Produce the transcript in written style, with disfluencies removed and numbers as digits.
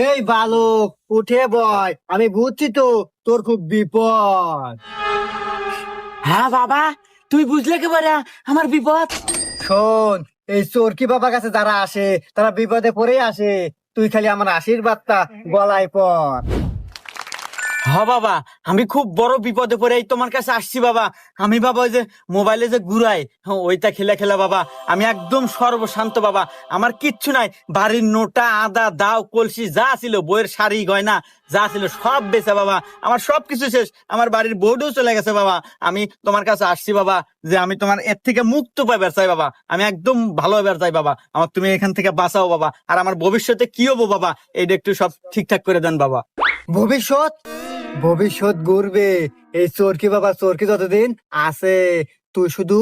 এই বালক, উঠে বয়, আমি বুঝছি তো তোর খুব বিপদ। হ্যাঁ বাবা, তুই বুঝলে কি করে আমার বিপদ? শোন, এই চোরকি বাবার কাছে যারা আসে তারা বিপদে পড়ে আসে। তুই খালি আমার আশীর্বাদটা গলায় পর। হ্যাঁ বাবা, আমি খুব বড় বিপদে পড়ে এই তোমার কাছে আসছি বাবা। আমি বাবা ওই যে মোবাইলে যে ঘুরাই, ওইটা খেলা খেলা বাবা। আমি একদম সর্বশান্ত বাবা, আমার কিচ্ছু নাই। বাড়ির নোটা, আদা, দাও, কলসি যা ছিল, বইয়ের শাড়ি গয়না যা ছিল সব বেচা বাবা। আমার সবকিছু শেষ, আমার বাড়ির বউটাও চলে গেছে বাবা। আমি তোমার কাছে আসছি বাবা, যে আমি তোমার এর থেকে মুক্ত পাইবার চাই বাবা। আমি একদম ভালো হইবার চাই বাবা, আমার তুমি এখান থেকে বাঁচাও বাবা। আর আমার ভবিষ্যতে কি হবো বাবা, এইটা একটু সব ঠিকঠাক করে দেন বাবা। ভবিষ্যৎ ভবিষ্যৎ গড়বে এই চোরকি বাবা। চোরকি যতদিন আছে তুই শুধু